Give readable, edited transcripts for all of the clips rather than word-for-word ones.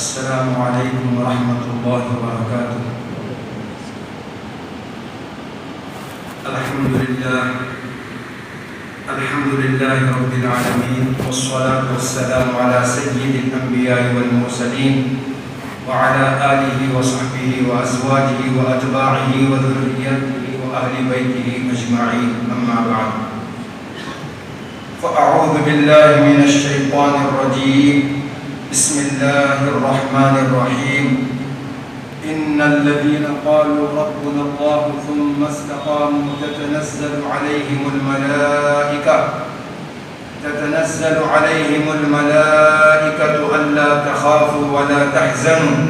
السلام علیکم ورحمۃ اللہ وبرکاتہ۔ الحمد للہ رب العالمین، والصلاة والسلام علی سید الانبیاء والمرسلین وعلی آلہ وصحبہ وازواجہ واتباعہ وذریتہ واہل بیتہ اجمعین، اما بعد فاعوذ باللہ من الشیطان الرجیم، بسم اللہ الرحمن الرحیم۔ ان الذين قالوا ربنا الله ثم استقاموا تتنزل عليهم الملائكة ألا تخافوا ولا تحزنوا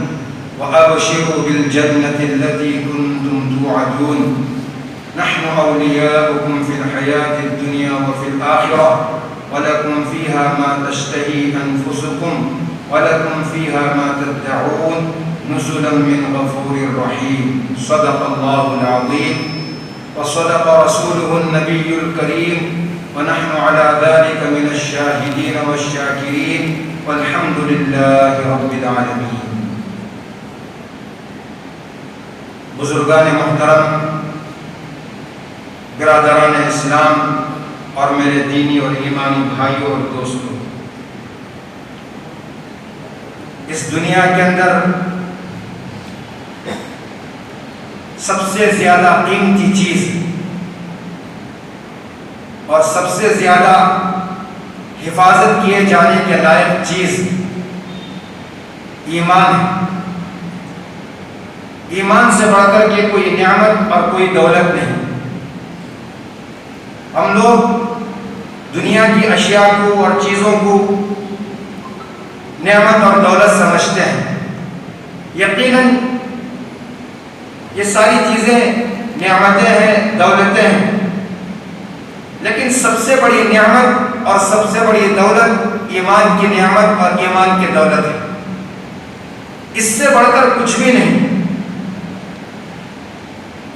وأبشروا بالجنة التي كنتم توعدون نحن أولياؤكم في الحياة الدنيا وفي الآخرة ولكم فيها ما تشتهي أنفسكم ولكم فيها ما تدعون نزلا من غفور رحيم۔ صدق الله العظيم وصدق رسوله النبي الكريم ونحن على ذلك من الشاهدين والشاكرين والحمد لله رب العالمين۔ بزرگان محترم، برادران اسلام اور میرے دینی اور ایمانی بھائیوں اور دوستوں، اس دنیا کے اندر سب سے زیادہ قیمتی چیز اور سب سے زیادہ حفاظت کیے جانے کے لائق چیز ایمان ہے۔ ایمان سے بڑھ کر کے کوئی نعمت اور کوئی دولت نہیں۔ ہم لوگ دنیا کی اشیاء کو اور چیزوں کو نعمت اور دولت سمجھتے ہیں۔ یقیناً یہ ساری چیزیں نعمتیں ہیں، دولتیں ہیں، لیکن سب سے بڑی نعمت اور سب سے بڑی دولت ایمان کی نعمت اور ایمان کی دولت ہے۔ اس سے بڑھ کر کچھ بھی نہیں۔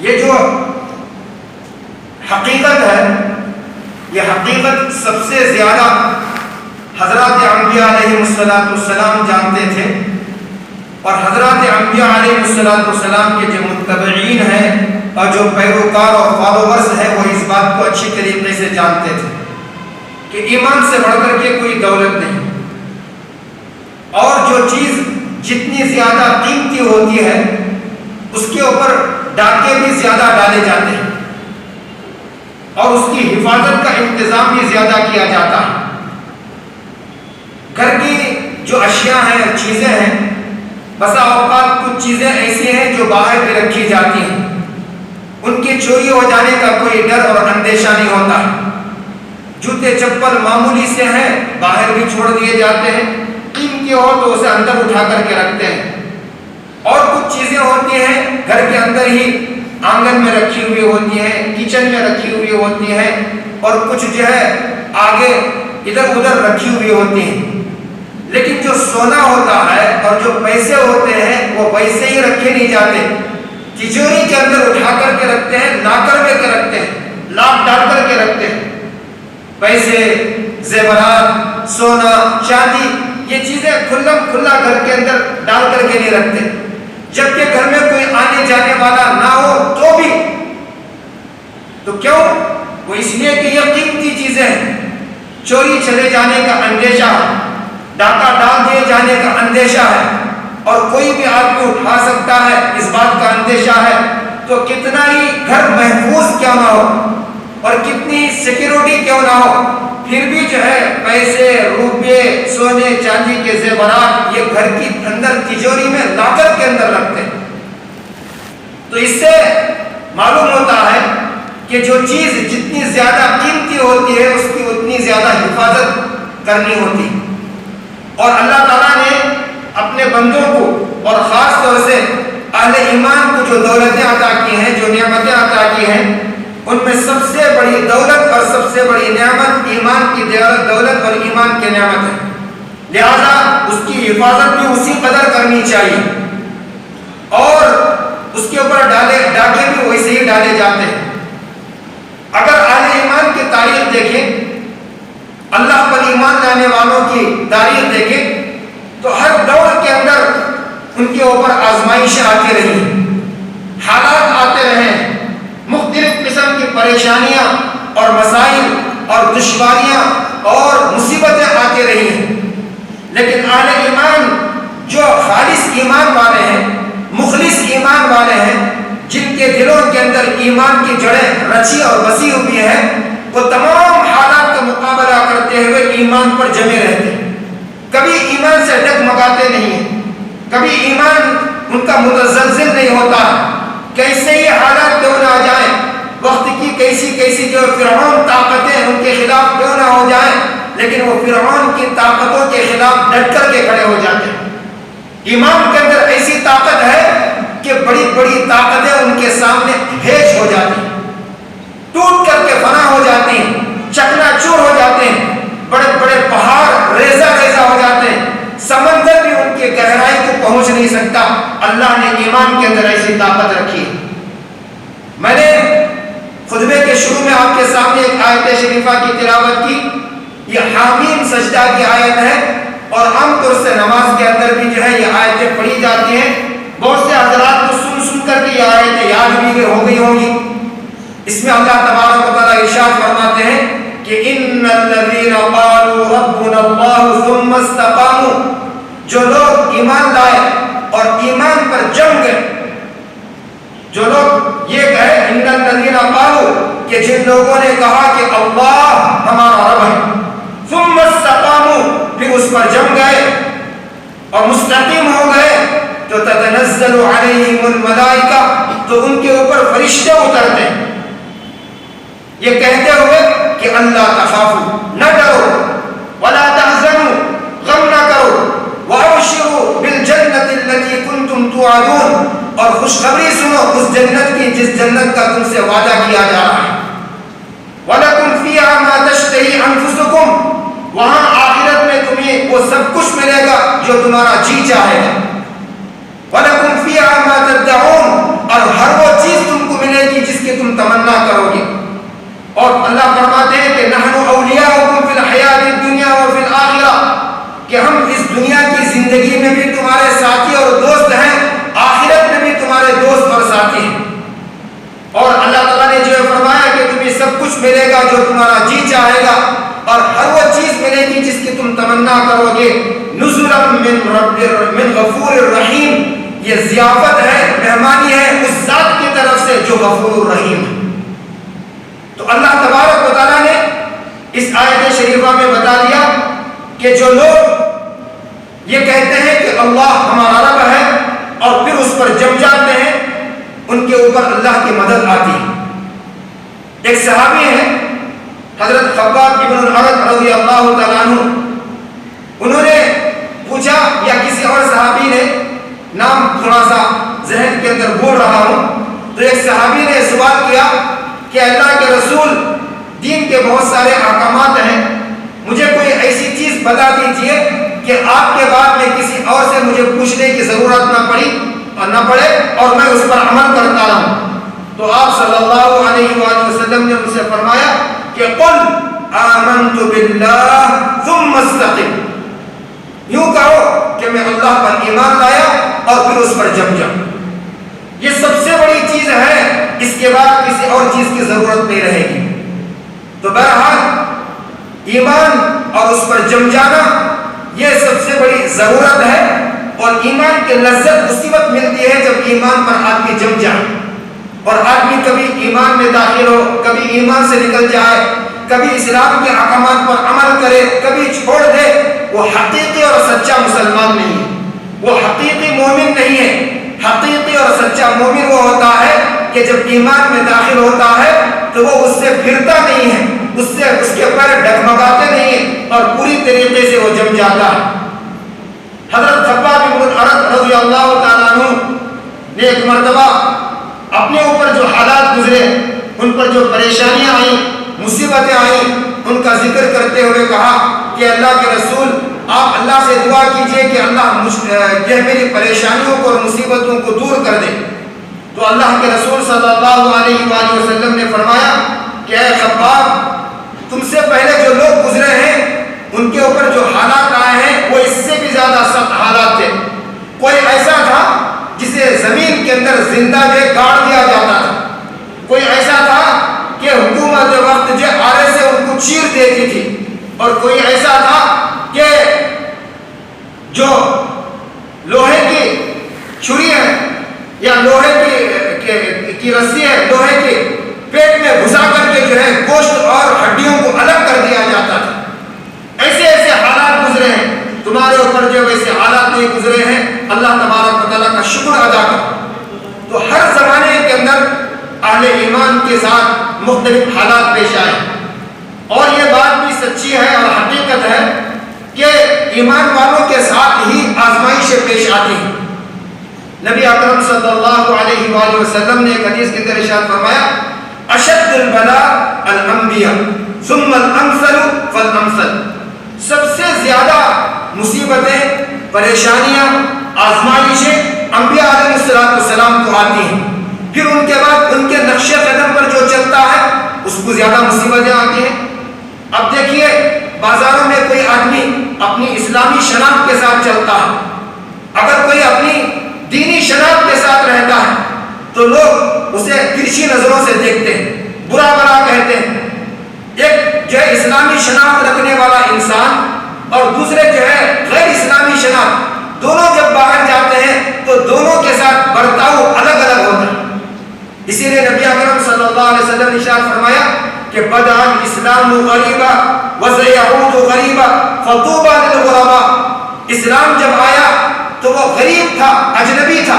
یہ جو حقیقت ہے، یہ حقیقت سب سے زیادہ حضرات انبیاء علیہ السلام جانتے تھے، اور حضرات انبیاء علیہ السلام کے جو متبعین ہیں اور جو پیروکار اور فالوورز ہیں وہ اس بات کو اچھی طریقے سے جانتے تھے کہ ایمان سے بڑھ کر کے کوئی دولت نہیں، اور جو چیز جتنی زیادہ قیمتی ہوتی ہے اس کے اوپر ڈاکے بھی زیادہ ڈالے جاتے ہیں اور اس کی حفاظت کا انتظام بھی زیادہ کیا جاتا ہے۔ گھر کی جو اشیاء ہیں، چیزیں ہیں، بسا اوقات کچھ چیزیں ایسی ہیں جو باہر بھی رکھی جاتی ہیں، ان کی چوری ہو جانے کا کوئی ڈر اور اندیشہ نہیں ہوتا ہے۔ جوتے چپل معمولی سے ہیں، باہر بھی چھوڑ دیے جاتے ہیں، قیمتی ہو تو اسے اندر اٹھا کر کے رکھتے ہیں، اور کچھ چیزیں ہوتی ہیں گھر کے اندر ہی آنگن میں رکھی ہوئی ہوتی ہیں، کچن میں رکھی ہوئی ہوتی ہیں، اور کچھ جو ہے آگے ادھر ادھر رکھی ہوئی ہوتی ہیں۔ لیکن جو سونا ہوتا ہے اور جو پیسے ہوتے ہیں وہ ویسے ہی رکھے نہیں جاتے، تجوری کے اندر اٹھا کر کے رکھتے ہیں، لاکر میں کے رکھتے ہیں، لاک ڈال کر کے رکھتے ہیں۔ پیسے، زیورات، سونا، چاندی، یہ چیزیں کھلم کھلا گھر کے اندر ڈال کر کے نہیں رکھتے، جبکہ گھر میں کوئی آنے جانے والا نہ ہو تو بھی۔ تو کیوں؟ وہ اس لیے کہ یہ قیمتی چیزیں ہیں، چوری چلے جانے کا اندیشہ ہے، ڈاکہ ڈال دیے جانے کا اندیشہ ہے، اور کوئی بھی آدمی اٹھا سکتا ہے اس بات کا اندیشہ ہے، تو کتنا ہی گھر محفوظ کیوں نہ ہو اور کتنی سیکیورٹی کیوں نہ ہو، پھر بھی جو ہے پیسے، روپے، سونے چاندی کے زیورات یہ گھر کی اندر تجوری میں لاکر کے اندر رکھتے ہیں۔ تو اس سے معلوم ہوتا ہے کہ جو چیز جتنی زیادہ قیمتی ہوتی ہے اس کی اتنی زیادہ حفاظت کرنی ہوتی ہے۔ اور اللہ تعالیٰ نے اپنے بندوں کو اور خاص طور سے اہل ایمان کو جو دولتیں عطا کی ہیں، جو نعمتیں عطا کی ہیں، ان میں سب سے بڑی دولت اور سب سے بڑی نعمت ایمان کی دولت اور ایمان کی نعمت ہے، لہذا اس کی حفاظت بھی اسی قدر کرنی چاہیے، اور اس کے اوپر ڈاکے بھی ویسے ہی ڈالے جاتے ہیں۔ اگر اہل ایمان کی تاریخ دیکھیں، اللہ پر ایمان لانے والوں کی تاریخ دیکھیں، تو ہر دور کے اندر ان کے اوپر آزمائشیں آتی رہی، حالات آتے رہے، مختلف قسم کی پریشانیاں اور مسائل اور دشواریاں اور مصیبتیں آتی رہی ہیں، لیکن اہل ایمان جو خالص ایمان والے ہیں، مخلص ایمان والے ہیں، جن کے دلوں کے اندر ایمان کی جڑیں رچی اور بسی ہوئی ہیں، وہ تمام حالات کا مقابلہ کرتے ہوئے ایمان پر جمے رہتے ہیں، کبھی ایمان سے ڈگمگاتے نہیں ہیں، کبھی ایمان ان کا متزلزل نہیں ہوتا، کیسے ہی حالات کیوں نہ آ جائیں، وقت کی کیسی جو فرعون طاقتیں ان کے خلاف کیوں نہ ہو جائیں، لیکن وہ فرعون کی طاقتوں کے خلاف ڈٹ کر کے کھڑے ہو جاتے ہیں۔ ایمان کے اندر ایسی طاقت ہے کہ بڑی بڑی طاقتیں ان کے سامنے ہیج ہو جاتی ہیں، ٹوٹ کر کے فنا ہو جاتی ہیں، چکنا چور ہو جاتے ہیں، بڑے بڑے پہاڑ ریزہ ریزہ ہو جاتے ہیں، سمندر بھی ان کی گہرائی کو پہنچ نہیں سکتا۔ اللہ نے ایمان کے اندر ایسی طاقت رکھی ہے۔ میں نے خطبے کے شروع میں آپ کے سامنے ایک آیت شریفہ کی تلاوت کی، یہ حامیم سجدہ کی آیت ہے، اور عام طور سے نماز کے اندر بھی جو ہے یہ آیتیں پڑھی جاتی ہیں، بہت سے حضرات کو سن کر کے یہ آیتیں یاد بھی ہو گئی ہوں گی۔ اس میں اللہ تبارک و تعالیٰ ارشاد فرماتے ہیں کہ ان الذین قالوا ربنا اللہ ثم استقاموا، جو لوگ ایمان لائے اور ایمان پر جم گئے، جو لوگ یہ کہے ان الذین قالوا، کہ جن لوگوں نے کہا کہ اللہ ہمارا رب ہے، ثم استقاموا، پھر اس پر جم گئے اور مستقیم ہو گئے، تو تتنزل علیہم الملائکہ، تو ان کے اوپر فرشتے اترتے ہیں، یہ کہتے ہوئے کہ اللہ تخافوا، نہ ڈرو، ولا تحزنوا، غم نہ کرو، وابشروا بالجنۃ التي كنتم توعدون، اور خوشخبری سنو اس جنت کی جس جنت کا تم سے وعدہ کیا جا رہا ہے، وَلَكُمْ فِيهَا مَا تَشْتَهِي أَنفُسُكُمْ، وہاں آخرت میں تمہیں وہ سب کچھ ملے گا جو تمہارا جی چاہے گا، وَلَكُمْ فِيهَا مَا تَدَّعُونَ، اور ہر وہ چیز تم کو ملے گی جس کی تم تمنا کرو گے۔ اور اللہ فرماتے ہیں کہ نحن اولیاؤکم فی الحیات الدنیا وفی الآخرہ، کہ ہم اس دنیا کی زندگی میں بھی تمہارے ساتھی اور دوست ہیں، آخرت میں بھی تمہارے دوست اور ساتھی ہیں۔ اور اللہ تعالیٰ نے جو فرمایا کہ تمہیں سب کچھ ملے گا جو تمہارا جی چاہے گا، اور ہر وہ چیز ملے گی جس کی تم تمنا کرو گے، نزلا من غفور الرحیم، یہ ضیافت ہے، مہمانی ہے اس ذات کی طرف سے جو غفور الرحیم ہے۔ تو اللہ تبارک و تعالیٰ نے اس آیت شریفہ میں بتا دیا کہ جو لوگ یہ کہتے ہیں کہ اللہ ہمارا رب ہے اور پھر اس پر جم جاتے ہیں، ان کے اوپر اللہ کی مدد آتی ہے۔ ایک صحابی ہیں حضرت خباب بن الارت رضی اللہ تعالیٰ عنہ، انہوں نے پوچھا، یا کسی اور صحابی نے، نام تھوڑا سا ذہن کے اندر بول رہا ہوں، تو ایک صحابی نے سوال کیا کہ اللہ کے رسول، دین کے بہت سارے احکامات ہیں، مجھے کوئی ایسی چیز بتا دیجئے کہ آپ کے بعد میں کسی اور سے مجھے پوچھنے کی ضرورت نہ پڑے اور میں اس پر عمل کرتا رہوں۔ تو آپ صلی اللہ علیہ وآلہ وسلم نے ان سے فرمایا کہ قل آمنت باللہ ثم استقم، یوں کہو کہ میں اللہ پر ایمان لایا اور پھر اس پر جم جاؤں، یہ سب سے بڑی چیز ہے، اس کے بعد کسی اور چیز کی ضرورت نہیں رہے گی۔ تو بہرحال ایمان اور اس پر جم جانا یہ سب سے بڑی ضرورت ہے، اور ایمان کی لذت اسی وقت ملتی ہے جب ایمان پر آدمی جم جائے، اور آدمی کبھی ایمان میں داخل ہو، کبھی ایمان سے نکل جائے، کبھی اسلام کے احکامات پر عمل کرے، کبھی چھوڑ دے، وہ حقیقی اور سچا مسلمان نہیں ہے، وہ حقیقی مومن نہیں ہے۔ حقیقی اور سچا مومن وہ ہوتا ہے کہ جب ایمان میں داخل ہوتا ہے تو وہ اس سے پھرتا نہیں ہے، اس کے پر ڈگمگاتے نہیں ہیں، اور پوری طریقے سے وہ جم جاتا ہے۔ حضرت خباب بن الارت رضی اللہ تعالیٰ عنہ نے ایک مرتبہ اپنے اوپر جو حالات گزرے، ان پر جو پریشانیاں آئیں، مصیبتیں آئیں، ان کا ذکر کرتے ہوئے کہا کہ اللہ کے رسول، آپ اللہ سے دعا کیجئے کہ اللہ یہ میری پریشانیوں کو اور مصیبتوں کو دور کر دے۔ تو اللہ کے رسول صلی اللہ علیہ وآلہ وسلم نے فرمایا کہ اے خباب، تم سے پہلے جو لوگ گزرے ہیں ان کے اوپر جو حالات آئے ہیں وہ اس سے بھی زیادہ سخت حالات تھے. کوئی ایسا تھا جسے زمین کے اندر زندہ گاڑ دیا جاتا تھا. کوئی ایسا تھا کہ حکومت وقت آرے سے ان کو چیر دیتی تھی. اور کوئی ایسا تھا کہ جو لوہے کی چھری ہے یا لوہے کی رسی ہے, لوہے کے پیٹ میں گھسا کر کے گوشت اور ہڈیوں کو الگ کر دیا جاتا تھا. ایسے ایسے حالات گزرے ہیں. تمہارے اوپر ویسے حالات نہیں گزرے ہیں. اللہ تبارک و تعالیٰ کا شکر ادا کرو. تو ہر زمانے کے اندر اہل ایمان کے ساتھ مختلف حالات پیش آئے, اور یہ بات بھی سچی ہے اور حقیقت ہے کہ ایمان والوں کے ساتھ ہی آزمائشیں پیش آتی ہیں. نبی اکرم صلی اللہ علیہ وآلہ وسلم نے ایک حدیث کے اندر ارشاد فرمایا, اشد البلاء الانبیاء ثم الامثل فالامثل. سب سے زیادہ مصیبتیں, پریشانیاں, آزمائشیں انبیاء علیہ السلام کو آتی ہیں. پھر ان کے بعد ان کے نقش قدم پر جو چلتا ہے اس کو زیادہ مصیبتیں آتی ہیں. اب دیکھیے, بازاروں میں کوئی آدمی اپنی اسلامی شناخت کے ساتھ چلتا ہے, اگر کوئی اپنی دینی شناخت کے ساتھ رہتا ہے تو لوگ اسے ترچھی نظروں سے دیکھتے ہیں, برا بھلا کہتے ہیں. ایک اسلامی شناخت رکھنے والا انسان اور دوسرے غیر اسلامی شناخت, دونوں جب باہر جاتے ہیں تو دونوں کے ساتھ برتاؤ الگ الگ ہوتا ہے. اسی لیے نبی اکرم صلی اللہ علیہ وسلم نے ارشاد فرمایا کہ بدأ الاسلام غریبا وسيعود غریبا فطوبى للغرباء. اسلام جب آیا تو وہ غریب تھا, اجنبی تھا,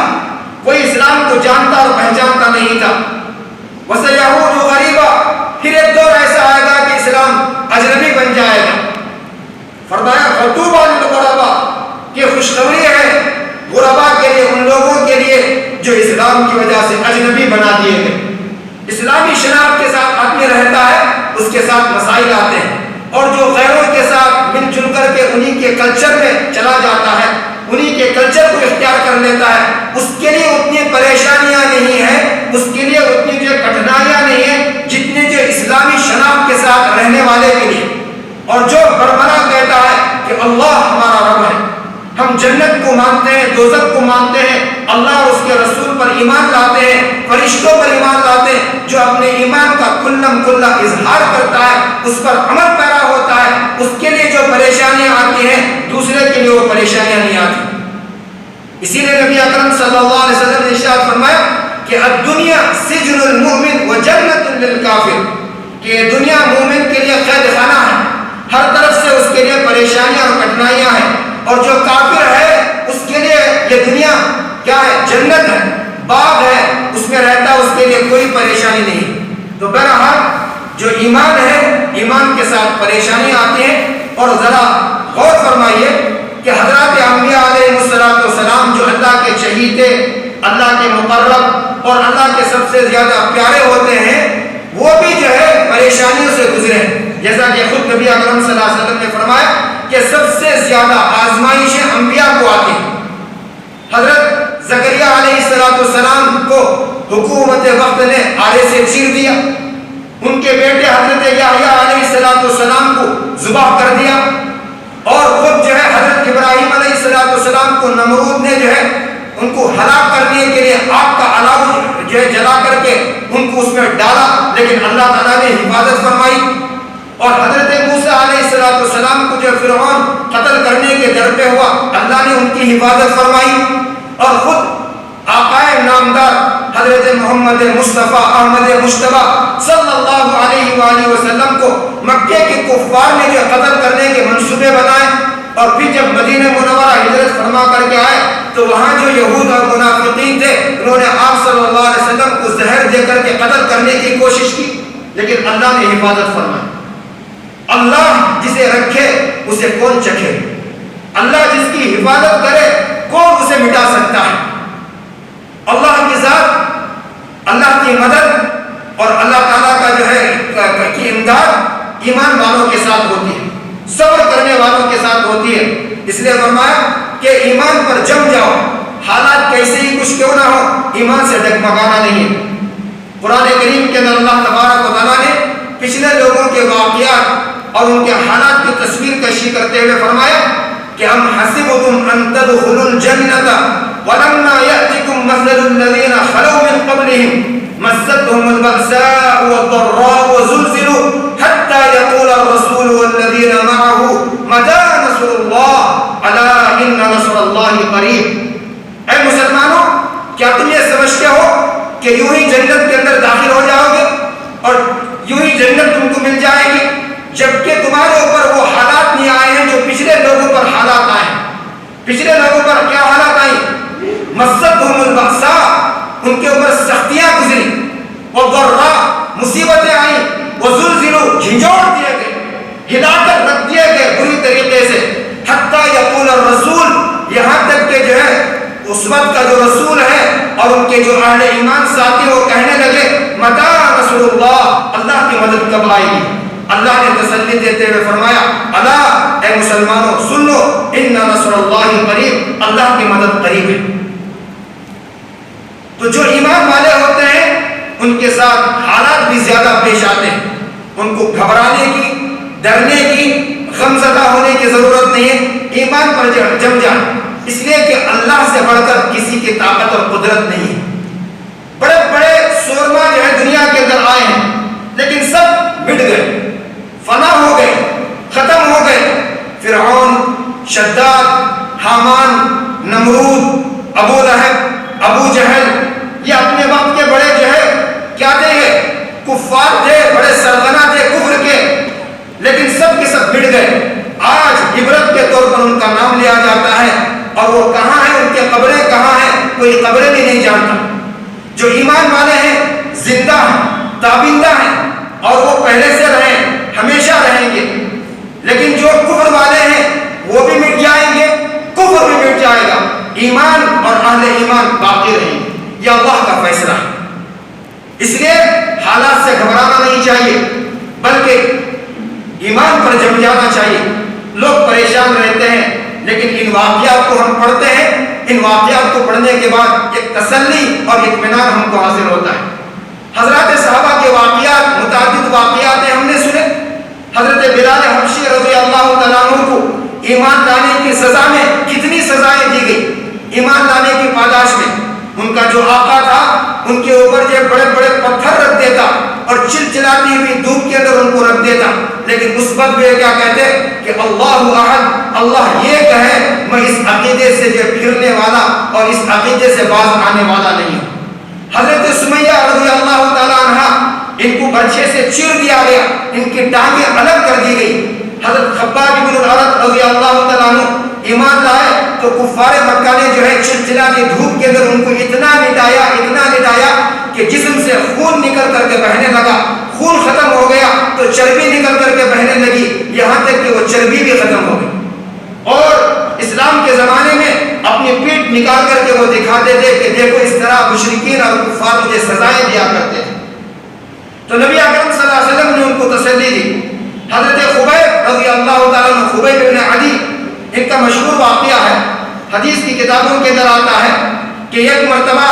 کوئی اسلام کو جانتا اور پہچانتا نہیں تھا. وسيعود غریبا, پھر ایک دور ایسا آئے گا کہ اسلام اجنبی بن جائے گا. فرمایا فطوبى للغرباء, کہ خوشخبری ہے غربا کے لیے, ان لوگوں کے لیے جو اسلام کی وجہ سے اجنبی بنا دیے گئے. اسلامی شناخت کے ساتھ آدمی رہتا ہے, اس کے ساتھ مسائل آتے ہیں, اور جو غیروں کے ساتھ مل جل کر کے انہی کے کلچر میں چلا جاتا ہے, انہی کے کلچر کو اختیار کر لیتا ہے, اس کے لیے اتنی پریشانیاں نہیں ہیں, اس کے لیے اتنی کٹھنائیاں نہیں ہیں جتنے اسلامی شناخت کے ساتھ رہنے والے کے لیے. اور جو بربرا کہتا ہے کہ اللہ ہمارا رب ہے, ہم جنت کو مانتے ہیں, دوزخ کو مانتے ہیں, اللہ اور اس کے رسول پر ایمان لاتے ہیں, فرشتوں پر ایمان لاتے ہیں, جو اپنے ایمان کا کلم کلا اظہار کرتا ہے, اس پر عمل پیرا ہوتا ہے, اس کے لیے جو پریشانیاں آتی ہیں دوسرے کے لیے وہ پریشانیاں نہیں آتی. اسی لیے نبی اکرم صلی اللہ علیہ وسلم نے ارشاد فرمایا کہ الدنیا سجن المؤمن وجنت للکافر, کہ یہ دنیا مومن کے لیے قید خانہ ہے, ہر طرف سے اس کے لیے پریشانیاں اور کٹھنائیاں ہیں, اور جو کافر ہے اس کے لیے یہ دنیا کیا ہے, جنت ہے, باغ ہے, اس میں رہتا ہے, اس کے لیے کوئی پریشانی نہیں. تو بہرحال جو ایمان ہے, ایمان کے ساتھ پریشانی آتی ہے. اور ذرا غور فرمائیے کہ حضرات انبیاء علیہ السلام جو اللہ کے چہیتے, اللہ کے مقرب اور اللہ کے سب سے زیادہ پیارے ہوتے ہیں, وہ بھی پریشانیوں سے گزرے, جیسا کہ خود نبی اکرم صلی اللہ علیہ وسلم نے فرمایا کہ سب سے زیادہ آزمائشیں انبیاء کو آتی ہیں. حضرت زکریا علیہ السلام کو حکومت وقت نے آرے سے چیر دیا, ان کے بیٹے حضرت یحییٰ علیہ السلام کو ذبح کر دیا, اور خود حضرت ابراہیم علیہ السلام کو نمرود نے ان کو ہلاک کرنے کے لیے آگ کا الاؤ جلا کر کے ان کو اس میں ڈالا, لیکن اللہ تعالیٰ نے حفاظت فرمائی. اور حضرت موسیٰ علیہ السلام کو فرعون قتل کرنے کے در پہ ہوا, اللہ نے ان کی حفاظت فرمائی. اور خود آقائے نامدار حضرت محمد مصطفیٰ احمد مجتبیٰ صلی اللہ علیہ وآلہ وسلم کو مکے کے کفار نے قتل کرنے کے منصوبے بنائے, اور پھر جب مدینہ منورہ ہجرت فرما کر کے آئے تو وہاں جو یہود اور منافقین تھے, انہوں نے آپ صلی اللہ علیہ وسلم کو زہر دے کر کے قتل کرنے کی کوشش کی, لیکن اللہ نے حفاظت فرمائی. اللہ جسے رکھے اسے کون چکھے, اللہ جس کی حفاظت کرے کون اسے مٹا سکتا ہے. اللہ کی ذات, اللہ کی مدد اور اللہ تعالیٰ کا کی امداد ایمان والوں کے ساتھ ہوتی ہے, صبر کرنے والوں کے ساتھ ہوتی ہے. اس لیے فرمایا کہ ایمان پر جم جاؤ, حالات کیسے ہی کچھ کیوں نہ ہو, ایمان سے ڈگمگانا نہیں ہے. قرآن کریم کے اندر اللہ تبارک و تعالیٰ نے پچھلے لوگوں کے واقعات اور ان کے حالات کی تصویر کشی کرتے ہوئے فرمایا کہ ام حسبتم ان تدخلوا الجنة ولما يأتكم مثل الذين خلوا من قبلهم مستهم البأساء والضراء وزلزلوا حتى يقول الرسول والذين معه متى نصر الله ألا إن نصر الله قريب۔ اے مسلمانوں، کیا تم یہ سمجھتے ہو کہ یوں ہی جنت کے اندر داخل ہو جاؤ گے اور یوں ہی جنت تم کو مل جائے گی، جبکہ تمہارے اوپر وہ حالات نہیں آئے ہیں جو پچھلے لوگوں پر حالات آئے ہیں؟ پچھلے لوگوں پر کیا حالات آئی؟ مستهم البأساء، ان کے اوپر سختیاں گزری، والضراء، مصیبتیں آئیں، وزلزلوا، جھنجھوڑ دیے گئے، ہلا کر رکھ دیے گئے بری طریقے سے، حتی یقول الرسول، یہاں تک کہ جو ہے اس وقت کا جو رسول ہے اور ان کے جو اہل ایمان ساتھی وہ کہنے لگے متى نصر اللہ، اللہ کی مدد کب آئے گی؟ اللہ نے تسلی دیتے ہوئے فرمایا الا، اے مسلمانوں سن لو، ان نصر اللہ قریب، اللہ کی مدد قریب ہے۔ تو جو ایمان والے ہوتے ہیں ان کے ساتھ حالات بھی زیادہ پیش آتے ہیں، ان کو گھبرانے کی، ڈرنے کی، غمزدہ ہونے کی ضرورت نہیں ہے، ایمان پر جم جائیں، اس لیے کہ اللہ سے بڑھ کر کسی کی طاقت اور قدرت نہیں ہے۔ بڑے بڑے سورما جو ہے دنیا کے اندر آئے ہیں لیکن سب مٹ گئے، فنا ہو گئے، ختم ہو گئے۔ فرعون، شداد، حامان، نمرود، ابو لہب، ابو جہل، یہ اپنے وقت کے بڑے جو ہے کیا تھے، کفار تھے، بڑے سرغنہ تھے کفر کے، لیکن سب کے سب مٹ گئے۔ آج عبرت کے طور پر ان کا نام لیا جاتا ہے، اور وہ کہاں ہیں، ان کے قبریں کہاں ہیں، کوئی قبریں بھی نہیں جانتا۔ جو ایمان والے ہیں زندہ ہیں، تابندہ ہیں، اور وہ پہلے سے رہیں، ہمیشہ رہیں گے، لیکن جو کفر والے ہیں وہ بھی مٹ جائیں گے، کفر بھی مٹ جائے گا، ایمان اور اہل ایمان باقی رہیں گے۔ یہ اللہ کا فیصلہ ہے، اس لیے حالات سے گھبرانا نہیں چاہیے بلکہ ایمان پر جم جانا چاہیے۔ لوگ پریشان رہتے ہیں لیکن ان واقعات کو ہم پڑھتے ہیں، ان واقعات کو پڑھنے کے بعد ایک تسلی اور اطمینان ہم کو حاصل ہوتا ہے۔ حضرات صحابہ کے واقعات، متعدد واقعات ہم نے سنے۔ حضرت بلال حبشی رضی اللہ تعالیٰ عنہ کو ایمان لانے کی سزا میں کتنی سزائیں دی گئی، ایمان لانے کی پاداش میں۔ ان کا جو آقا تھا ان کے اوپر جو بڑے بڑے پتھر رکھ دیتا اور چلچلاتی ہوئی دھوپ کے اندر ان کو رکھ دیتا، لیکن اس وقت بھی کیا کہتے کہ اللہ احد، اللہ یہ کہے میں اس عقیدے سے جو پھرنے والا اور اس عقیدے سے باز آنے والا نہیں ہوں۔ حضرت سمیہ رضی اللہ تعالیٰ عنہ، ان کو برچھے سے چیر دیا گیا، ان کی ٹانگیں الگ کر دی گئی۔ حضرت خباب بن الارت رضی اللہ تعالیٰ عنہ ایمان لائے تو کفار مکہ نے جو ہے چلچلاتی دھوپ کے اندر ان کو اتنا لٹایا کہ جسم سے خون نکل کر کے بہنے لگا، خون ختم ہو گیا تو چربی نکل کر کے بہنے لگی، یہاں تک کہ وہ چربی بھی ختم ہو گئی۔ اور اسلام کے زمانے میں اپنی پیٹھ نکال کر کے وہ دکھاتے تھے کہ دیکھو اس طرح مشرکین اور کفار مجھے سزائیں دیا کرتے تھے۔ تو نبی اکرم صلی اللہ علیہ وسلم نے ان کو تسلی دی۔ حضرت خبیب رضی اللہ تعالیٰ عنہ، خبیب بن عدی، ان کا مشہور واقعہ ہے، حدیث کی کتابوں کے اندر آتا ہے کہ ایک مرتبہ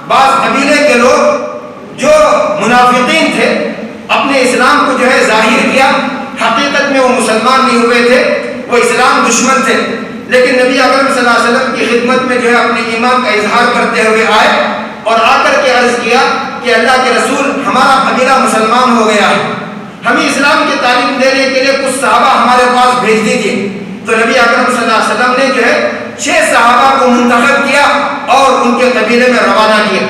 بعض قبیلے کے لوگ جو منافقین تھے اپنے اسلام کو جو ہے ظاہر کیا، حقیقت میں وہ مسلمان نہیں ہوئے تھے، وہ اسلام دشمن تھے، لیکن نبی اکرم صلی اللہ علیہ وسلم کی خدمت میں جو ہے اپنے ایمان کا اظہار کرتے ہوئے آئے اور آ کر کے عرض کیا کہ اللہ کے رسول ہمارا قبیلہ مسلمان ہو گیا ہے، ہمیں اسلام کی تعلیم دینے کے لیے کچھ صحابہ ہمارے پاس بھیج دیجیے۔ تو نبی اکرم صلی اللہ علیہ وسلم نے جو ہے 6 صحابہ کو منتخب کیا اور ان کے قبیلے میں روانہ کیا۔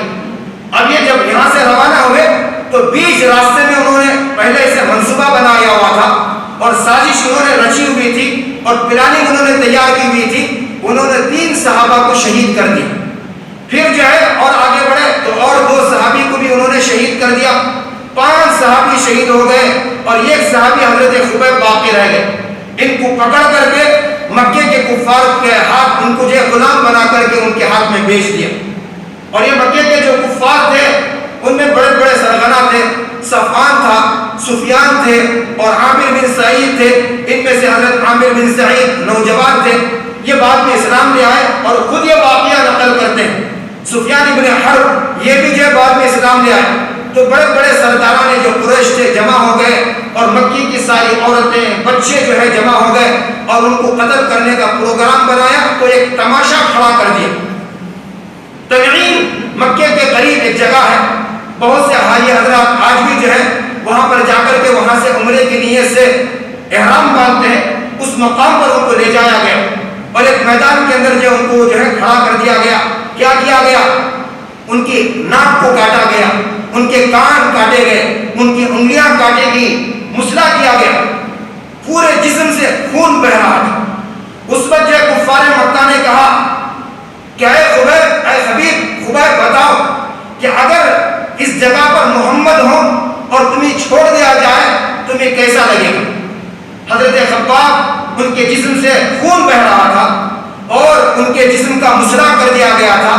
اب یہ جب یہاں سے روانہ ہوئے تو بیچ راستے میں انہوں نے پہلے سے منصوبہ بنایا ہوا تھا اور سازش انہوں نے رچی ہوئی تھی اور پلاننگ انہوں نے تیار کی ہوئی تھی۔ انہوں نے 3 صحابہ کو شہید کر دیا، پھر جو ہے اور آگے بڑھے تو اور 2 صحابی کو بھی انہوں نے شہید کر دیا، 5 صحابی شہید ہو گئے اور 1 صحابی حضرت خبیب باقی رہ گئے۔ ان کو پکڑ کر کے مکے کے کفار کے ہاتھ، ان کو جو غلام بنا کر کے ان کے ہاتھ میں بیچ دیا۔ اور یہ مکے کے جو کفار تھے ان میں بڑے بڑے سرغنہ تھے، صفوان تھا، سفیان تھے اور عامر بن سعید تھے۔ ان میں سے حضرت عامر بن سعید نوجوان تھے، یہ بعد میں اسلام لے آئے اور خود یہ واقعہ نقل کرتے ہیں۔ سفیان بن حرب یہ بھی جو ہے بعد میں اسلام لے آئے۔ تو بڑے بڑے سرداران جو قریش تھے جمع ہو گئے اور مکی کی ساری عورتیں، بچے جو ہے جمع ہو گئے اور ان کو قتل کرنے کا پروگرام بنایا تو ایک تماشا کھڑا کر دیا. تنعیم مکے کے قریب ایک جگہ ہے. بہت سے حاجی حضرات آج بھی جو ہے وہاں پر جا کر کے وہاں سے عمرے کی نیت سے احرام باندھتے ہیں. اس مقام پر ان کو لے جایا گیا اور ایک میدان کے اندر جو ان کو جو ہے کھڑا کر دیا گیا. کیا کیا گیا؟ ان کی ناک کو کاٹا گیا, ان کے کان کاٹے گئے, ان کی انگلیاں کاٹے گئی, مسلا کیا گیا, پورے جسم سے خون بہ رہا تھا. اس وقت جو کفار مکہ نے کہا کہ اے خبیب, اے حبیب خبیب بتاؤ کہ اگر اس جگہ پر محمد ہوں اور تمہیں چھوڑ دیا جائے تمہیں کیسا لگے گا؟ حضرت خباب ان کے جسم سے خون بہ رہا تھا اور ان کے جسم کا مسلا کر دیا گیا تھا,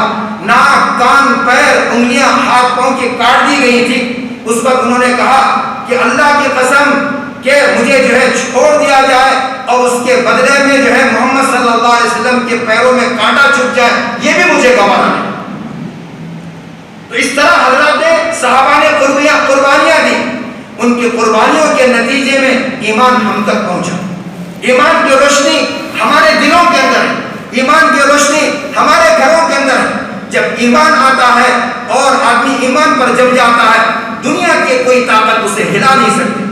ناک کان پیر انگلیاں ہاتھ پاؤں کی کاٹ دی گئی تھی. اس وقت انہوں نے کہا کہ اللہ کی قسم کہ مجھے جو ہے چھوڑ دیا جائے اور اس کے بدلے میں جو ہے محمد صلی اللہ علیہ وسلم کے پیروں میں کانٹا چھپ جائے, یہ بھی مجھے گوارا ہے. تو اس طرح حضرات نے صحابہ نے قربانیاں دی. ان کی قربانیوں کے نتیجے میں ایمان ہم تک پہنچا. ایمان کی روشنی ہمارے دلوں کے اندر ہے, ایمان کی روشنی ہمارے گھروں کے اندر ہے. جب ایمان آتا ہے اور آدمی ایمان پر جم جاتا ہے, دنیا کی کوئی طاقت اسے ہلا نہیں سکتی.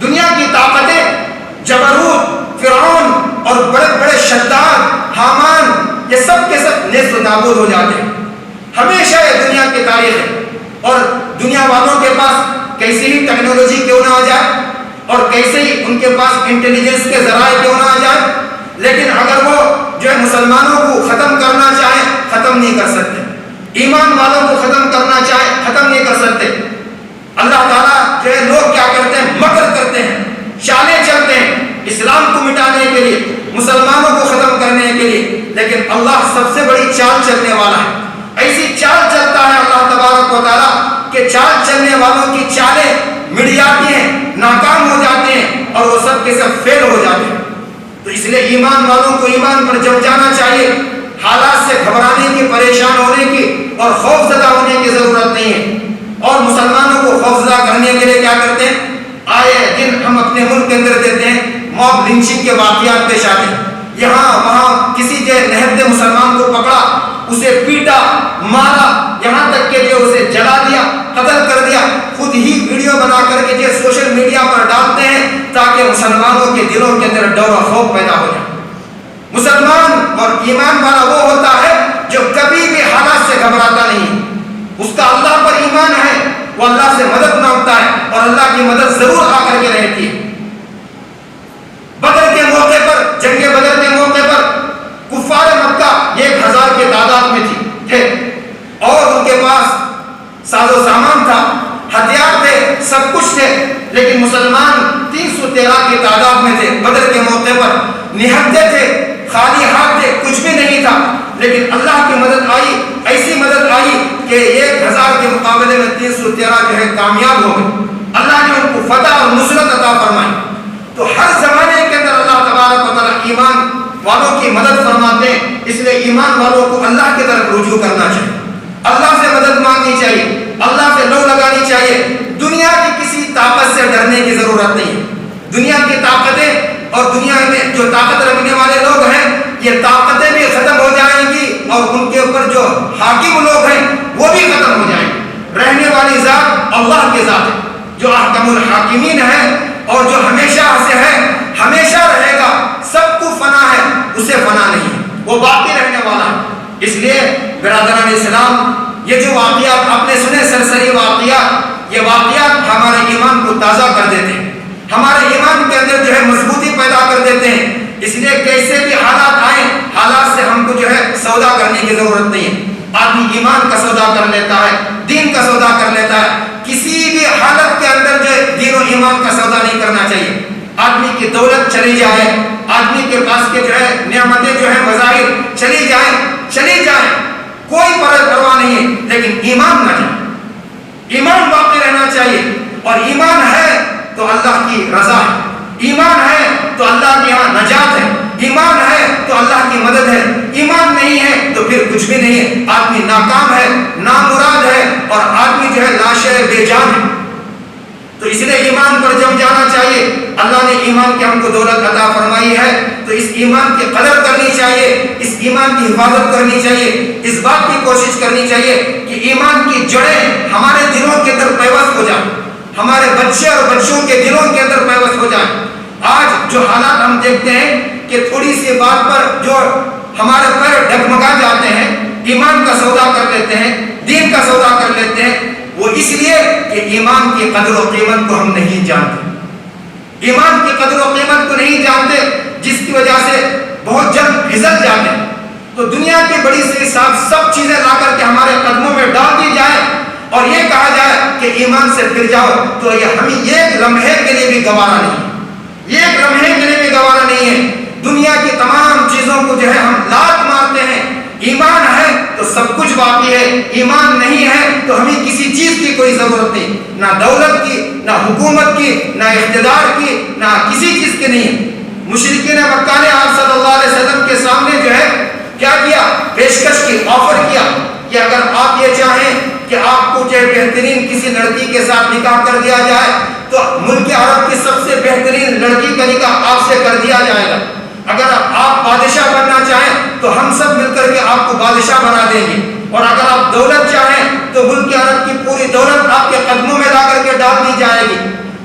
دنیا کی طاقتیں جبروت, فرعون اور بڑے بڑے شداد, حامان, یہ سب کے سب نیست و نابود ہو جاتے ہیں. ہمیشہ یہ دنیا کی تاریخ ہے اور دنیا والوں کے پاس کیسی ہی ٹیکنالوجی کیوں نہ آ جائے اور کیسے ہی ان کے پاس انٹیلیجنس کے ذرائع کیوں نہ آ جائے, لیکن اگر وہ جو ہے مسلمانوں کو ختم کرنا چاہیں ختم نہیں کر سکتے. ایمان والوں کو ختم کرنا چاہیں ختم نہیں کر سکتے. اللہ تعالیٰ جو ہے لوگ کیا کرتے ہیں, مکر کرتے ہیں, چالیں چلتے ہیں اسلام کو مٹانے کے لیے, مسلمانوں کو ختم کرنے کے لیے, لیکن اللہ سب سے بڑی چال چلنے والا ہے. ایسی چال چلتا ہے اللہ تبارک و تعالیٰ کہ چال چلنے والوں کی چالیں مٹ جاتی ہیں, ناکام ہو جاتے ہیں اور وہ سب کے سب فیل ہو جاتے ہیں. تو اس لیے ایمان والوں کو ایمان پر جم جانا چاہیے. حالات سے گھبرانے کی, پریشان ہونے کی اور خوف زدہ ہونے کی ضرورت نہیں ہے. اور مسلمانوں کو خوف زدہ کرنے کے لیے کیا کرتے ہیں, آئے دن ہم اپنے ملک کے اندر دیتے ہیں موب لنچنگ کے واقعات پیش آتے ہیں. یہاں وہاں کسی کے نہتے مسلمان کو پکڑا, اسے پیٹا, مارا, یہاں تک کہ جو اسے جلا دیا, قتل کر دیا. خود ہی ویڈیو بنا کر کے جو سوشل میڈیا پر ڈالتے ہیں تاکہ مسلمانوں کے دلوں کے اندر ڈر و خوف پیدا ہو جائے. مسلمان اور ایمان والا وہ ہوتا ہے جو کبھی بھی حالات سے گھبراتا نہیں. اس کا اللہ پر ایمان ہے, وہ اللہ سے مدد مانگتا ہے اور اللہ کی مدد ضرور آ کر کے رہتی ہے. بدر کے موقع پر, جنگ بدر کے موقع پر کفار مکہ 1000 کی تعداد میں تھے اور ان کے پاس ساز و سامان تھا, ہتھیار تھے, سب کچھ تھے, لیکن مسلمان 313 کی تعداد میں تھے. بدر کے موقع پر نہتے تھے, خالی ہاتھ تھے, کچھ بھی نہیں تھا, لیکن اللہ کی مدد آئی, ایسی مدد آئی کہ 1000 کے مقابلے میں 313 جو ہے کامیاب ہو گئے. اللہ نے ان کو فتح اور نصرت عطا فرمائی. تو ہر زمانے کے اندر اللہ تبارک و تعالیٰ ایمان والوں کی مدد فرماتے ہیں. اس لیے ایمان والوں کو اللہ کی طرف رجوع کرنا چاہیے, اللہ سے مدد مانگنی چاہیے, اللہ سے لو لگانی چاہیے. دنیا کی کسی طاقت سے ڈرنے کی ضرورت نہیں ہے. دنیا کی طاقتیں اور دنیا میں جو طاقت رکھنے والے لوگ ہیں یہ طاقتیں بھی ختم ہو جائیں گی اور ان کے اوپر جو حاکم لوگ ہیں وہ بھی ختم ہو جائیں گے. رہنے والی ذات اللہ کی ذات ہے جو احکم الحاکمین ہے اور جو ہمیشہ سے ہے, ہمیشہ رہے گا. سب کو فنا ہے, اسے فنا نہیں, وہ باقی رہنے والا ہے. اس لیے برادران اسلام یہ جو واقعات آپ نے سنے, سرسری واقعات, یہ واقعات ہمارے ایمان کو تازہ کر دیتے ہیں, ہمارے ایمان کے اندر جو ہے مضبوطی پیدا کر دیتے ہیں. اس لیے کیسے بھی حالات آئیں, حالات سے ہم کو جو ہے سودا کرنے کی ضرورت نہیں ہے. آدمی ایمان کا سودا کر لیتا ہے, دین کا سودا کر لیتا ہے. کسی بھی حالت کے اندر جو ہے دین و ایمان کا سودا نہیں کرنا چاہیے. آدمی کی دولت چلی جائے, آدمی کے پاس کے جو ہے نعمتیں جو ہے مظاہر چلی جائیں, کوئی پرواہ نہیں ہے, لیکن ایمان نہ جائے. ایمان باقی رہنا چاہیے. اور ایمان ہے تو اللہ کی رضا ہے, ایمان ہے تو اللہ کے یہاں نجات ہے, ایمان ہے تو اللہ کی مدد ہے. ایمان نہیں ہے تو پھر کچھ بھی نہیں ہے, آدمی ناکام ہے, نامراد ہے اور آدمی جو ہے لاشے بے جان ہے. تو اس لیے ایمان پر جم جانا چاہیے. اللہ نے ایمان کی ہم کو دولت عطا فرمائی ہے تو اس ایمان کی قدر کرنی چاہیے، اس ایمان کی حفاظت کرنی چاہیے، اس بات کی کوشش کرنی چاہیے کہ ایمان کی جڑیں ہمارے دلوں کے اندر پیوست ہو جائیں، ہمارے بچے اور بچوں کے دلوں کے اندر پیوست ہو جائیں۔ آج جو حالات ہم دیکھتے ہیں کہ تھوڑی سی بات پر جو ہمارے پیر ڈگمگا جاتے ہیں، ایمان کا سودا کر لیتے ہیں، دین کا سودا کر لیتے ہیں، وہ اس لیے کہ ایمان کی قدر و قیمت کو ہم نہیں جانتے، ایمان کی قدر و قیمت کو نہیں جانتے، جس کی وجہ سے بہت جلد پھسل جاتے ہیں۔ تو دنیا کی بڑی سے سب چیزیں لا کر کے ہمارے قدموں میں ڈال دی جائے اور یہ کہا جائے کہ ایمان سے پھر جاؤ، تو یہ ہمیں ایک لمحے کے لیے بھی گوارا نہیں، ایک لمحے کے لیے بھی گوارا نہیں ہے۔ دنیا کی تمام چیزوں کو جو ہے ہم لات مارتے ہیں، ایمان ہے تو سب کچھ باقی ہے، ایمان نہیں ہے تو ہمیں کسی چیز کی کوئی ضرورت نہیں، نہ دولت کی، نہ حکومت کی، نہ اقتدار کی، نہ کسی چیز کی نہیں۔ مشرکین مکہ نے آپ صلی اللہ علیہ وسلم کے سامنے جو ہے کیا کیا؟ پیشکش کی، آفر کیا کہ اگر آپ یہ چاہیں کہ آپ کو جو بہترین کسی لڑکی کے ساتھ نکاح کر دیا جائے تو ملک عرب کی سب سے بہترین لڑکی کا نکاح آپ سے کر دیا جائے گا، اگر آپ بادشاہ بننا چاہیں تو ہم سب مل کر کے آپ کو بادشاہ بنا دیں گے، اور اگر آپ دولت چاہیں تو ملک عرب کی پوری دولت آپ کے قدموں میں لا کر کے ڈال دی جائے گی۔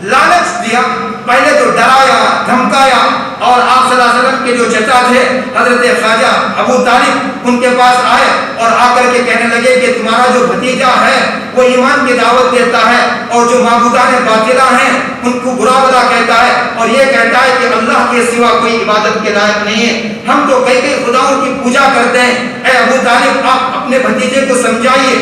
لالچ دیا، پہلے تو ڈرایا، دھمکایا، اور آپ صلی اللہ علیہ وسلم کے جو چچا تھے حضرت خواجہ ابو طالب ان کے پاس آئے اور آ کر کے کہنے لگے کہ تمہارا جو بھتیجا ہے وہ ایمان کی دعوت دیتا ہے اور جو معبودان باطلہ ہیں ان کو برا بھلا کہتا ہے اور یہ کہتا ہے کہ اللہ کے سوا کوئی عبادت کے لائق نہیں ہے، ہم تو کئی خداؤں کی پوجا کرتے ہیں، اے ابو طالب آپ اپنے بھتیجے کو سمجھائیے۔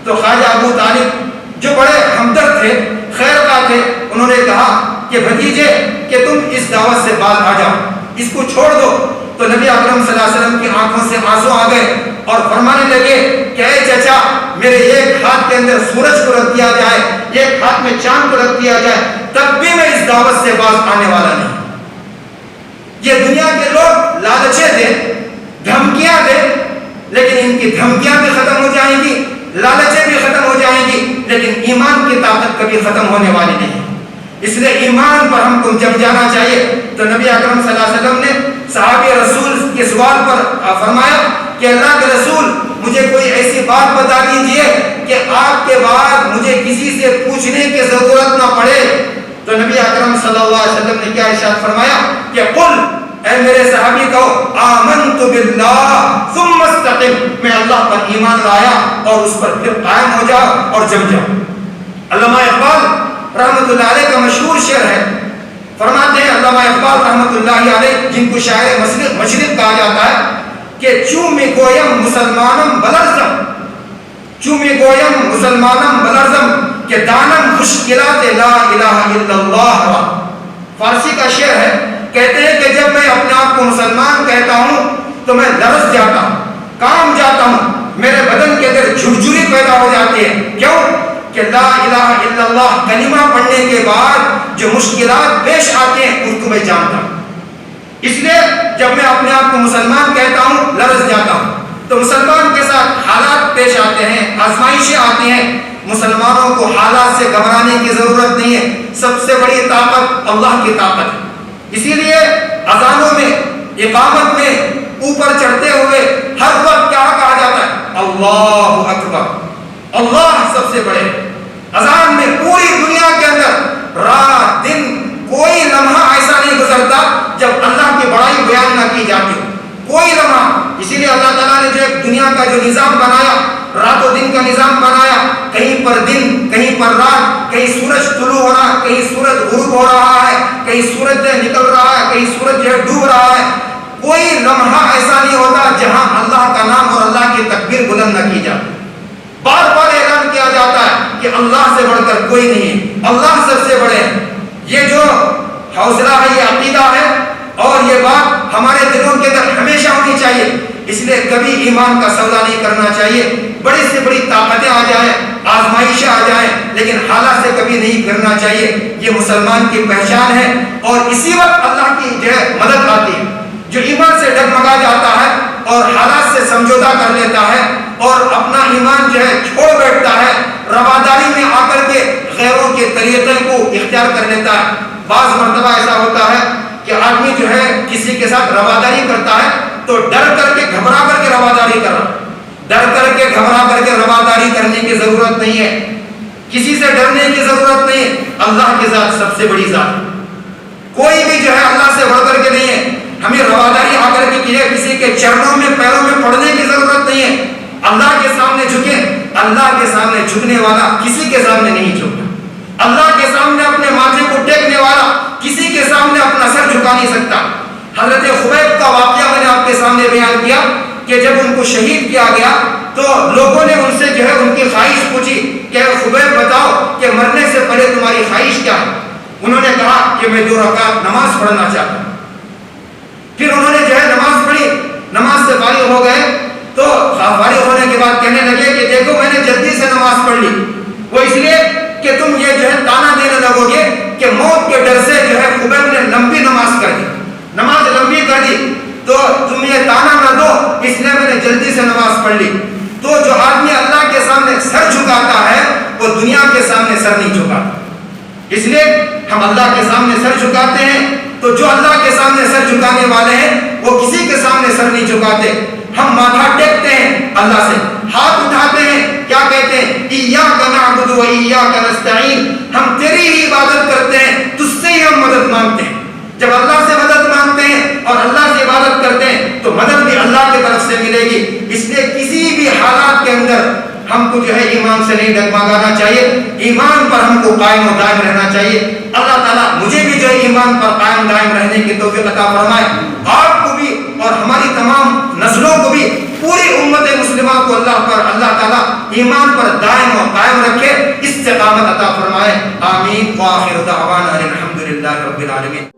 تو خواجہ ابو طالب جو بڑے ہمدرد تھے، خیر خواہ تھے، انہوں نے کہا کہ بھتیجے کہ تم اس دعوت سے باز آ جاؤ، اس کو چھوڑ دو۔ تو نبی اکرم صلی اللہ علیہ وسلم کی آنکھوں سے آنسو آ گئے اور فرمانے لگے کہ اے چچا، میرے ایک ہاتھ کے اندر سورج کو رکھ دیا جائے، ایک ہاتھ میں چاند کو رکھ دیا جائے، تب بھی میں اس دعوت سے باز آنے والا نہیں۔ یہ دنیا کے لوگ لالچے دے، دھمکیاں دے، لیکن ان کی دھمکیاں بھی ختم ہو جائیں گی، لالچیں بھی ختم ہو جائیں گی، لیکن ایمان کی طاقت کبھی ختم ہونے والی نہیں۔ اس لیے ایمان پر ہم کو جم جانا چاہیے۔ تو نبی اکرم صلی اللہ علیہ وسلم نے صحابی رسول کے سوال پر فرمایا کہ اللہ کے رسول مجھے کوئی ایسی بات بتا دیجئے کہ آپ کے بعد مجھے کسی سے پوچھنے کی ضرورت نہ پڑے۔ تو نبی اکرم صلی اللہ علیہ وسلم نے کیا ارشاد فرمایا کہ قل، اے میرے صحابی کہو، آمنت باللہ ثم استقم، میں اللہ پر ایمان لایا اور اس پر پھر قائم ہو جاؤ اور جم جاؤ۔ علامہ اقبال رحمۃ اللہ علیہ کا مشہور شعر ہے، فرماتے ہیں علامہ اقبال رحمۃ اللہ علیہ جن کو شاعر مشرق کہا جاتا ہے کہ چومی گویم مسلمانم بلرزم، چومی گویم مسلمانم بلرزم کہ دانم مشکلات لا الہ الا اللہ۔ فارسی کا شعر ہے، کہتے ہیں کہ جب میں اپنے آپ کو مسلمان کہتا ہوں تو میں لرز جاتا ہوں، کام جاتا ہوں، میرے بدن کے اندر جھرجھری پیدا ہو جاتی ہے۔ کیوں؟ کہ لا الہ الا اللہ کلمہ پڑھنے کے بعد جو مشکلات پیش آتے ہیں ان کو میں جانتا ہوں، اس لیے جب میں اپنے آپ کو مسلمان کہتا ہوں لرز جاتا ہوں۔ تو مسلمان کے ساتھ حالات پیش آتے ہیں، آزمائشیں آتی ہیں، مسلمانوں کو حالات سے گھبرانے کی ضرورت نہیں ہے، سب سے بڑی طاقت اللہ کی طاقت ہے۔ اسی لیے اذانوں میں، اقامت میں اوپر چڑھتے ہوئے ہر وقت کیا کہا جاتا ہے؟ اللہ اکبر، اللہ سب سے بڑے۔ اذان میں پوری دنیا کے اندر رات دن کوئی لمحہ ایسا نہیں گزرتا جب اللہ کی بڑائی بیان نہ کی جاتی ہو، کوئی لمحہ۔ اسی لیے اللہ تعالیٰ نے جو ایک دنیا کا جو نظام بنایا، رات و دن کا نظام بنایا، کہیں پر دن، کہیں پر رات، کہیں سورج طلوع ہو رہا ہے، کہیں سورج غروب ہو رہا ہے، کہیں سورج نکل رہا ہے، کہیں سورج جو ہے ڈوب رہا ہے، کوئی لمحہ ایسا نہیں ہوتا جہاں اللہ کا نام اور اللہ کی تکبیر بلند نہ کی جائے۔ بار بار اعلان کیا جاتا ہے کہ اللہ سے بڑھ کر کوئی نہیں ہے، اللہ سب سے بڑے ہیں۔ یہ جو حوصلہ ہے، یہ عقیدہ ہے اور یہ بات ہمارے دلوں کے اندر ہمیشہ ہونی چاہیے۔ اس لیے کبھی ایمان کا سودا نہیں کرنا چاہیے، بڑی سے بڑی طاقتیں آ جائیں، آزمائشیں آ جائیں، لیکن حالات سے کبھی نہیں کرنا چاہیے۔ یہ مسلمان کی پہچان ہے اور اسی وقت اللہ کی جو ہے مدد آتی ہے۔ جو ایمان سے ڈگمگا جاتا ہے اور حالات سے سمجھوتا کر لیتا ہے اور اپنا ایمان جو ہے چھوڑ بیٹھتا ہے، رواداری میں آ کر کے غیروں کے طریقے کو اختیار کر لیتا ہے، بعض مرتبہ ایسا ہوتا ہے کہ آدمی جو ہے کسی کے ساتھ رواداری کرتا ہے تو ڈر کر کے گھبرا کر کے رواداری کر رہا، ڈر کر کے گھبرا کر کے رواداری کرنے کی ضرورت نہیں ہے، کسی سے ڈرنے کی ضرورت نہیں ہے۔ اللہ کی ذات سب سے بڑی ذات، کوئی بھی جو ہے اللہ سے بڑھ کر کے نہیں ہے۔ ہمیں رواداری آ کر کے کسی کے چرنوں میں پیروں میں پڑنے کی ضرورت نہیں ہے۔ اللہ کے سامنے جھکیں، اللہ کے سامنے جھکنے والا کسی کے سامنے نہیں جھکتا، اللہ کے سامنے اپنے ماتھے کو ٹیکنے والا کسی کے سامنے اپنا سر جھکا نہیں سکتا۔ حضرت خبیب کا واقعہ میں نے آپ کے سامنے بیان کیا کہ جب ان کو شہید کیا گیا تو لوگوں نے ان سے جو ہے ان کی خواہش پوچھی کہ خبیب بتاؤ کہ مرنے سے پہلے تمہاری خواہش کیا ہے؟ انہوں نے کہا کہ میں 2 رکعت نماز پڑھنا چاہتا ہوں۔ پھر انہوں نے جو ہے نماز پڑھی، نماز سے فارغ ہو گئے تو فارغ ہونے کے بعد کہنے لگے کہ دیکھو میں نے جلدی سے نماز پڑھ لی، وہ اس لیے کہ تم یہ جو ہے تانا دینے لگو گے کہ موت کے ڈر سے جو ہے خبیب نے لمبی نماز کر دی، نماز لمبی کر دی تو تم یہ تانا نہ دو، اس لیے میں نے جلدی سے نماز پڑھ لی۔ تو جو آدمی اللہ کے سامنے سر جھکاتا ہے وہ دنیا کے سامنے سر نہیں جھکاتا، اس لیے ہم اللہ کے سامنے سر جھکاتے ہیں۔ تو جو اللہ کے سامنے سر جھکانے والے ہیں وہ کسی کے سامنے سر نہیں جھکاتے۔ ہم ماتھا ٹیکتے ہیں اللہ سے، ہاتھ اٹھاتے ہیں، کیا کہتے ہیں؟ ایاک نعبد و ایاک نستعین، ہم تیری ہی عبادت کرتے ہیں، تجھ سے ہی ہم مدد مانگتے ہیں۔ جب اللہ سے مدد مانگتے ہیں اور اللہ سے عبادت کرتے ہیں تو مدد بھی اللہ کی طرف سے ملے گی۔ اس لیے کسی بھی حالات کے اندر ہم کو جو ہے ایمان سے نہیں ڈگمگانا چاہیے، ایمان پر ہم کو قائم و دائم رہنا چاہیے۔ اللہ تعالیٰ مجھے بھی جو ہے ایمان پر قائم دائم رہنے کی توفیق عطا فرمائے، آپ کو بھی اور ہماری تمام نسلوں کو بھی، پوری امت مسلمہ کو اللہ تعالیٰ ایمان پر دائم و قائم رکھے، استقامت عطا فرمائے۔ آمین۔ وآخر دعوانا الحمدللہ رب العالمین۔